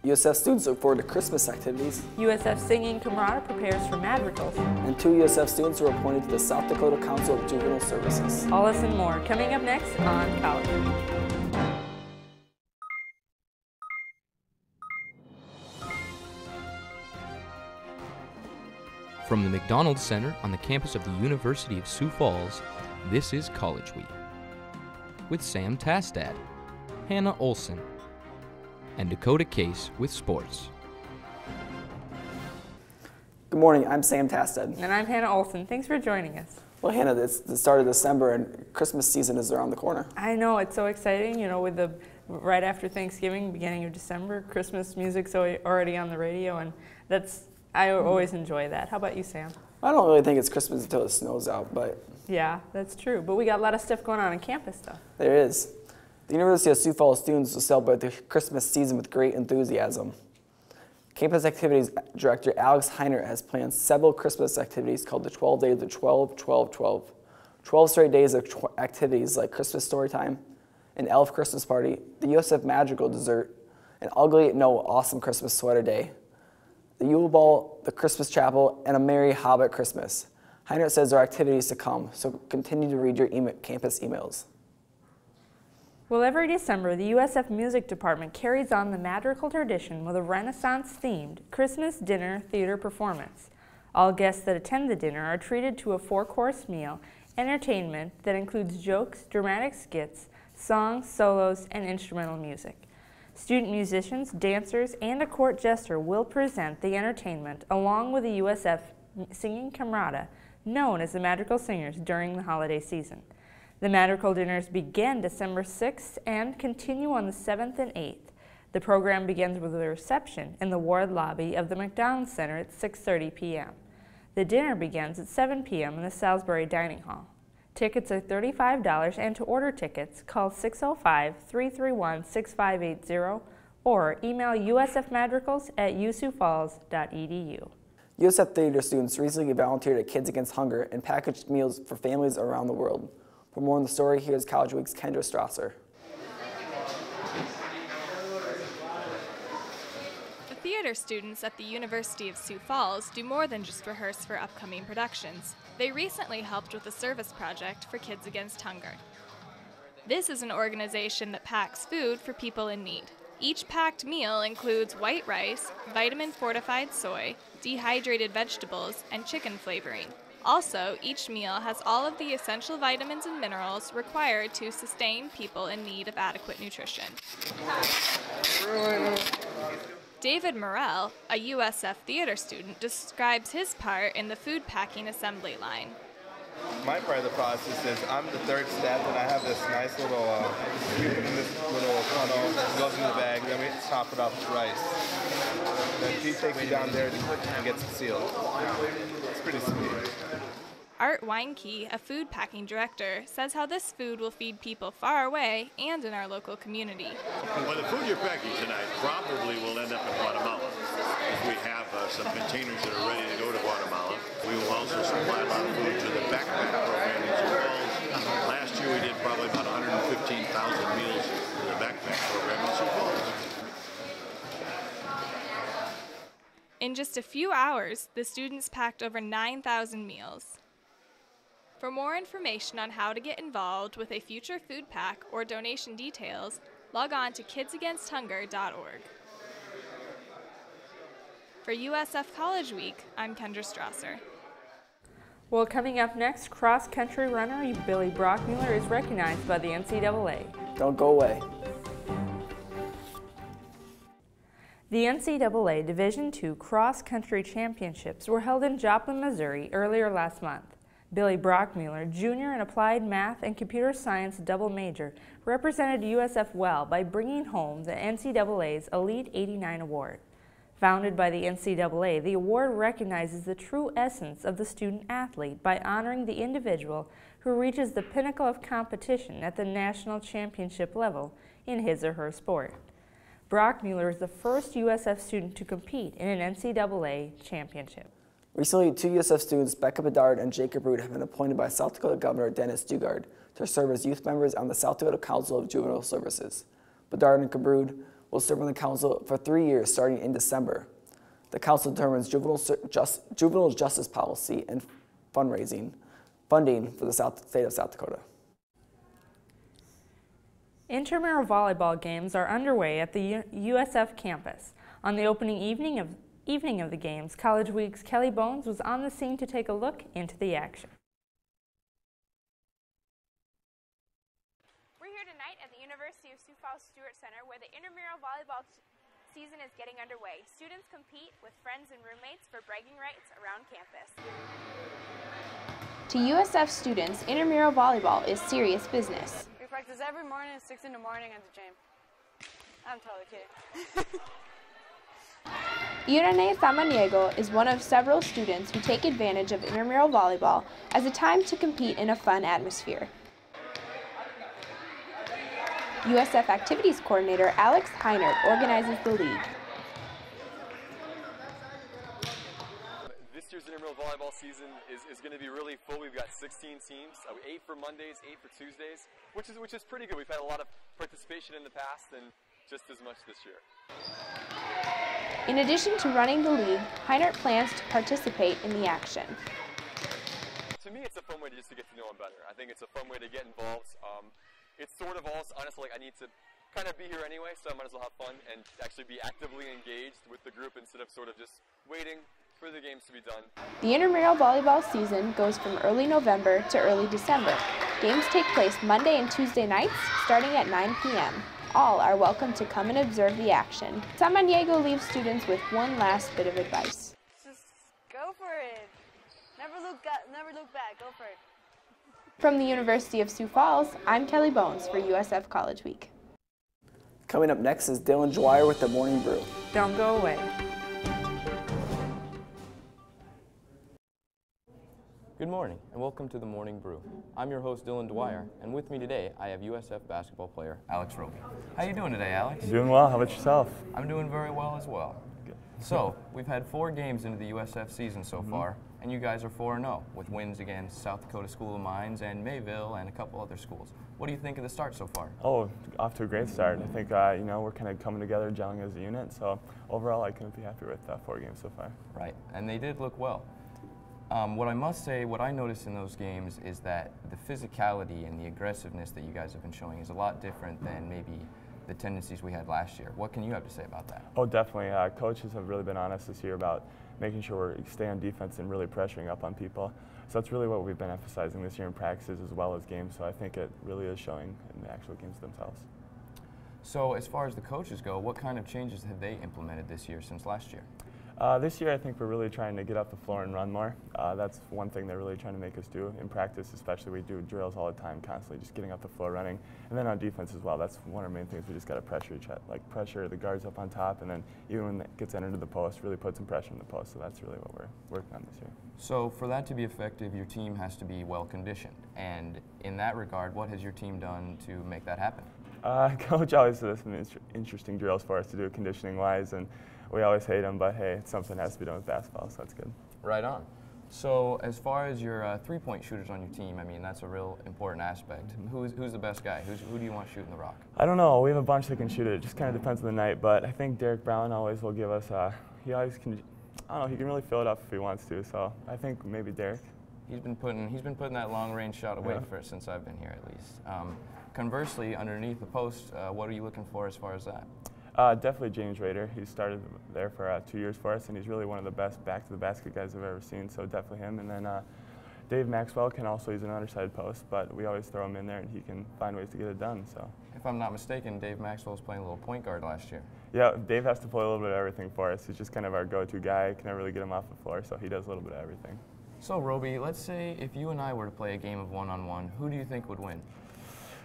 USF students look forward to Christmas activities. USF Singing Camarada prepares for madrigals. And 2 USF students were appointed to the South Dakota Council of Juvenile Services. All this and more coming up next on College Week. From the McDonald Center on the campus of the University of Sioux Falls, this is College Week with Sam Tastad, Hannah Olson, and Dakota Case with sports. Good morning, I'm Sam Tastad. And I'm Hannah Olson. Thanks for joining us. Well, Hannah, it's the start of December and Christmas season is around the corner. I know, it's so exciting, you know, with the right after Thanksgiving, beginning of December, Christmas music's already on the radio, and I always enjoy that. How about you, Sam? I don't really think it's Christmas until it snows out, but... Yeah, that's true. But we got a lot of stuff going on campus, though. There is. The University of Sioux Falls students will celebrate the Christmas season with great enthusiasm. Campus Activities Director Alex Heiner has planned several Christmas activities called the 12 Days of 12-12-12. 12 straight days of activities like Christmas story time, an elf Christmas party, the USF Magical dessert, an ugly, no, awesome Christmas sweater day, the Yule Ball, the Christmas Chapel, and a Merry Hobbit Christmas. Heiner says there are activities to come, so continue to read your campus emails. Well, every December, the USF Music Department carries on the madrigal tradition with a Renaissance-themed Christmas dinner theater performance. All guests that attend the dinner are treated to a 4-course meal, entertainment that includes jokes, dramatic skits, songs, solos, and instrumental music. Student musicians, dancers, and a court jester will present the entertainment along with the USF Singing Camarada, known as the Madrigal Singers, during the holiday season. The Madrigal dinners begin December 6th and continue on the 7th and 8th. The program begins with a reception in the ward lobby of the McDonald Center at 6:30 p.m. The dinner begins at 7 p.m. in the Salisbury Dining Hall. Tickets are $35, and to order tickets, call 605-331-6580 or email usfmadrigals@usiouxfalls.edu. USF Theater students recently volunteered at Kids Against Hunger and packaged meals for families around the world. For more on the story, here's College Week's Kendra Strasser. The theater students at the University of Sioux Falls do more than just rehearse for upcoming productions. They recently helped with a service project for Kids Against Hunger. This is an organization that packs food for people in need. Each packed meal includes white rice, vitamin-fortified soy, dehydrated vegetables, and chicken flavoring. Also, each meal has all of the essential vitamins and minerals required to sustain people in need of adequate nutrition. David Morrell, a USF theater student, describes his part in the food packing assembly line. My part of the process is I'm the third step, and I have this nice little, we put in this little funnel, goes in the bag, then we top it off with rice. Then he takes it down there and gets it sealed. It's pretty sweet. Art Weinke, a food packing director, says how this food will feed people far away and in our local community. Well, the food you're packing tonight probably will end up in Guatemala. We have some containers that are ready to go to Guatemala. We will also supply a lot of food to the backpack program in Sioux Falls. Last year we did probably about 115,000 meals to the backpack program in Sioux Falls. In just a few hours, the students packed over 9,000 meals. For more information on how to get involved with a future food pack or donation details, log on to kidsagainsthunger.org. For USF College Week, I'm Kendra Strasser. Well, coming up next, cross-country runner Billy Brockmuller is recognized by the NCAA. Don't go away. The NCAA Division II cross-country championships were held in Joplin, Missouri earlier last month. Billy Brockmuller, junior in applied math and computer science double major, represented USF well by bringing home the NCAA's Elite 89 award. Founded by the NCAA, the award recognizes the true essence of the student athlete by honoring the individual who reaches the pinnacle of competition at the national championship level in his or her sport. Brockmuller is the first USF student to compete in an NCAA championship. Recently, 2 USF students, Becca Bedard and Jacob Root, have been appointed by South Dakota Governor Dennis Dugard to serve as youth members on the South Dakota Council of Juvenile Services. Bedard and Cabrud will serve on the council for 3 years starting in December. The council determines juvenile justice policy and funding for the state of South Dakota. Intramural volleyball games are underway at the USF campus. On the opening evening of the games, College Week's Kelly Bones was on the scene to take a look into the action. We're here tonight at the University of Sioux Falls Stewart Center where the intramural volleyball season is getting underway. Students compete with friends and roommates for bragging rights around campus. To USF students, intramural volleyball is serious business. We practice every morning at 6 in the morning at the gym. I'm totally kidding. Irene Samaniego is one of several students who take advantage of intramural volleyball as a time to compete in a fun atmosphere. USF Activities Coordinator Alex Heinert organizes the league. This year's intramural volleyball season is going to be really full. We've got 16 teams, 8 for Mondays, 8 for Tuesdays, which is pretty good. We've had a lot of participation in the past and just as much this year. In addition to running the league, Heinert plans to participate in the action. To me, it's a fun way just to get to know them better. I think it's a fun way to get involved. It's sort of also, honestly, like I need to kind of be here anyway, so I might as well have fun and actually be actively engaged with the group instead of sort of just waiting for the games to be done. The intramural volleyball season goes from early November to early December. Games take place Monday and Tuesday nights, starting at 9 p.m. All are welcome to come and observe the action. Samaniego leaves students with one last bit of advice. Just go for it. Never look back. Go for it. From the University of Sioux Falls, I'm Kelly Bones for USF College Week. Coming up next is Dylan Dwyer with the Morning Brew. Don't go away. Good morning and welcome to the Morning Brew. I'm your host Dylan Dwyer, and with me today I have USF basketball player Alex Roby. How you doing today, Alex? Doing well. How about yourself? I'm doing very well as well. Good. So we've had 4 games into the USF season so far, and you guys are 4-0 with wins against South Dakota School of Mines and Mayville and a couple other schools. What do you think of the start so far? Oh, off to a great start. I think we're kind of coming together, gelling as a unit. So overall, I couldn't be happy with 4 games so far. Right, and they did look well. What I must say, what I noticed in those games is that the physicality and the aggressiveness that you guys have been showing is a lot different than maybe the tendencies we had last year. What can you have to say about that? Oh, definitely. Coaches have really been honest this year about making sure we stay on defense and really pressuring up on people. So that's really what we've been emphasizing this year in practices as well as games. So I think it really is showing in the actual games themselves. So as far as the coaches go, what kind of changes have they implemented this year since last year? This year I think we're really trying to get up the floor and run more. That's one thing they're really trying to make us do. In practice especially, we do drills all the time, constantly just getting up the floor running. And then on defense as well, that's one of our main things. We just got to pressure each other, like pressure the guards up on top, and then even when it gets entered to the post, really put some pressure in the post. So that's really what we're working on this year. So for that to be effective, your team has to be well conditioned. And in that regard, what has your team done to make that happen? Coach always does some interesting drills for us to do conditioning-wise, and we always hate them, but hey, it's something that has to be done with basketball, so that's good. Right on. So as far as your three-point shooters on your team, I mean, that's a real important aspect. Who's the best guy? Who do you want shooting the rock? I don't know. We have a bunch that can shoot it. It just kind of depends on the night, but I think Derek Brown always will give us, he always can, I don't know, he can really fill it up if he wants to, so I think maybe Derek. He's been putting that long-range shot away since I've been here, at least. Conversely, underneath the post, what are you looking for as far as that? Definitely James Rader. He started there for 2 years for us, and he's really one of the best back-to-the-basket guys I've ever seen, so definitely him. And then Dave Maxwell can also use an underside post, but we always throw him in there, and he can find ways to get it done. So. If I'm not mistaken, Dave Maxwell was playing a little point guard last year. Yeah, Dave has to play a little bit of everything for us. He's just kind of our go-to guy. Can never really get him off the floor, so he does a little bit of everything. So, Roby, let's say if you and I were to play a game of one-on-one, who do you think would win?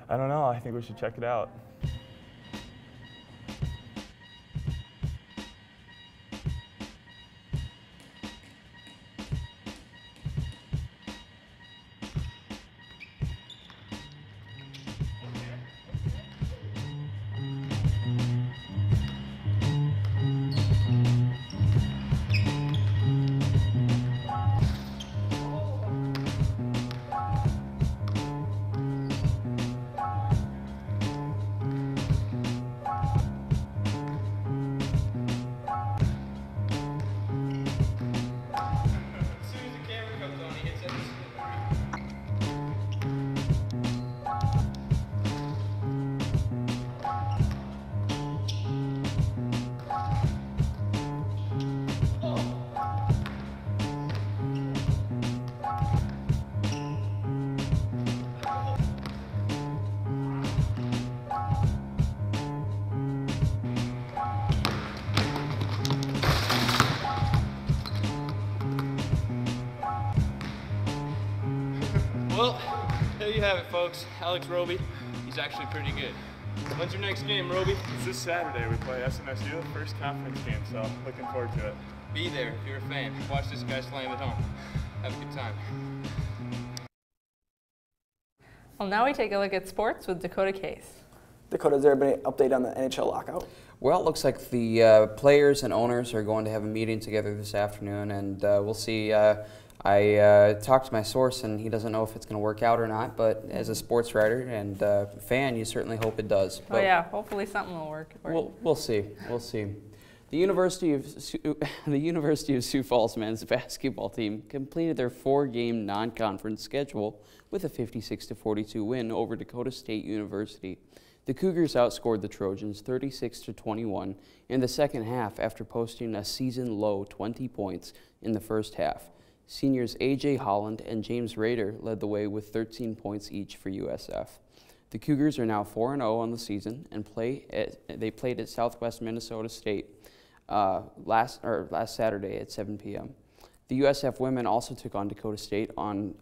I don't know. I think we should check it out. Well, there you have it, folks. Alex Roby, he's actually pretty good. When's your next game, Roby? It's this Saturday. We play SMSU, first conference game, so looking forward to it. Be there if you're a fan. Watch this guy slam it home. Have a good time. Well, now we take a look at sports with Dakota Case. Dakota, is there any update on the NHL lockout? Well, it looks like the players and owners are going to have a meeting together this afternoon, and we'll see. I talked to my source, and he doesn't know if it's going to work out or not, but as a sports writer and fan, you certainly hope it does. Oh yeah, hopefully something will work. We'll see. We'll see. The University of Sioux Falls men's basketball team completed their 4-game non-conference schedule with a 56-42 win over Dakota State University. The Cougars outscored the Trojans 36-21 in the second half after posting a season-low 20 points in the first half. Seniors A.J. Holland and James Rader led the way with 13 points each for USF. The Cougars are now 4-0 on the season and they played at Southwest Minnesota State last Saturday at 7 p.m. The USF women also took on Dakota State on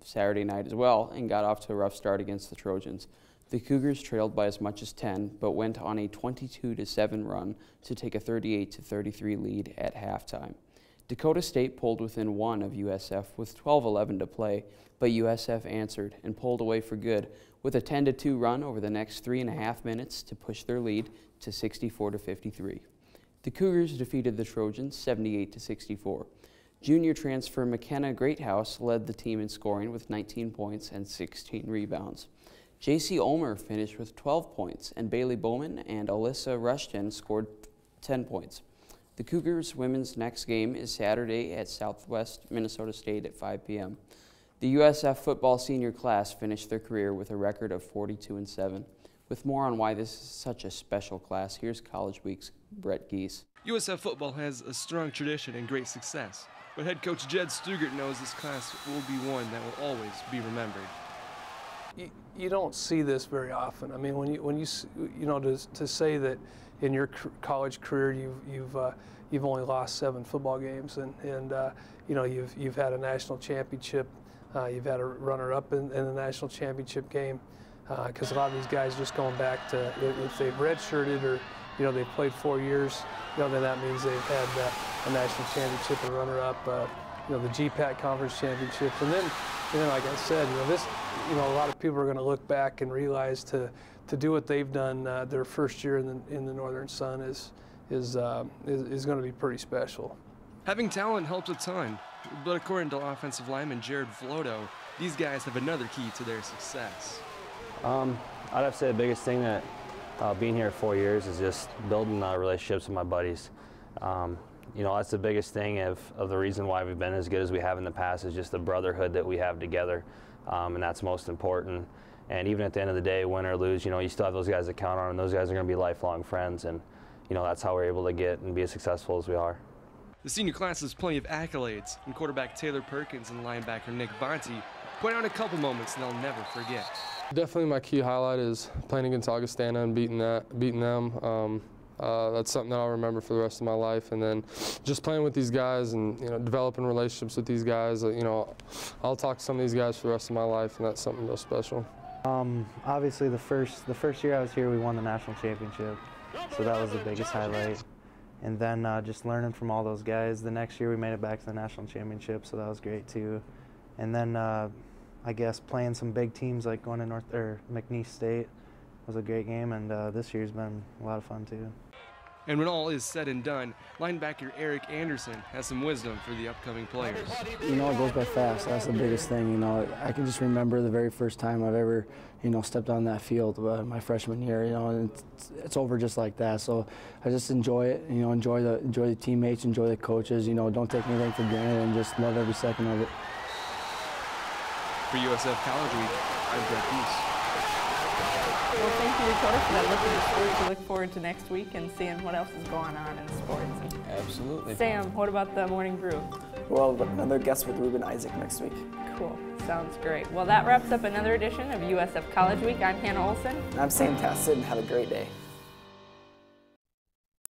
Saturday night as well and got off to a rough start against the Trojans. The Cougars trailed by as much as 10, but went on a 22-7 run to take a 38-33 lead at halftime. Dakota State pulled within 1 of USF with 12:11 to play, but USF answered and pulled away for good with a 10-2 run over the next 3.5 minutes to push their lead to 64-53. The Cougars defeated the Trojans 78-64. Junior transfer McKenna Greathouse led the team in scoring with 19 points and 16 rebounds. J.C. Ulmer finished with 12 points, and Bailey Bowman and Alyssa Rushton scored 10 points. The Cougars women's next game is Saturday at Southwest Minnesota State at 5 p.m. The USF football senior class finished their career with a record of 42-7. With more on why this is such a special class, here's College Week's Brett Geese. USF football has a strong tradition and great success, but head coach Jed Stugart knows this class will be one that will always be remembered. You don't see this very often. I mean, when you know to say that in your college career you've only lost 7 football games, and you know you've had a national championship, you've had a runner-up in the national championship game, because a lot of these guys just going back to if they've redshirted or you know they've played 4 years, you know then that means they've had a national championship, a runner-up, you know the GPAC conference championship, and then like I said, you know a lot of people are going to look back and realize to do what they've done their first year in the Northern Sun is going to be pretty special. Having talent helps a ton, but according to offensive lineman Jared Vloto, these guys have another key to their success. I'd have to say the biggest thing that being here 4 years is just building relationships with my buddies. You know, that's the biggest thing of the reason why we've been as good as we have in the past is just the brotherhood that we have together, and that's most important. And even at the end of the day, win or lose, you know, you still have those guys to count on, and those guys are going to be lifelong friends. And, you know, that's how we're able to get and be as successful as we are. The senior class has plenty of accolades, and quarterback Taylor Perkins and linebacker Nick Bonte point out a couple moments they'll never forget. Definitely my key highlight is playing against Augustana and beating them. That's something that I'll remember for the rest of my life. And then just playing with these guys and, you know, developing relationships with these guys. You know, I'll talk to some of these guys for the rest of my life, and that's something real special. Obviously, the first year I was here, we won the national championship, so that was the biggest highlight. And then just learning from all those guys. The next year we made it back to the national championship, so that was great too. And then I guess playing some big teams like going to McNeese State was a great game, and this year's been a lot of fun too. And when all is said and done, linebacker Eric Anderson has some wisdom for the upcoming players. You know, it goes by fast. That's the biggest thing. You know, I can just remember the very first time I've ever, you know, stepped on that field my freshman year. You know, and it's over just like that. So I just enjoy it. You know, enjoy the teammates, enjoy the coaches. You know, don't take anything for granted, and just love every second of it. For USF College Week, I'm Brett Geese. Well, thank you, Dakota, for that look at the sports. We look forward to next week and seeing what else is going on in sports. Absolutely. Sam, what about the morning brew? Well, another guest with Ruben Isaac next week. Cool. Sounds great. Well, that wraps up another edition of USF College Week. I'm Hannah Olson. And I'm Sam Tassid, and have a great day.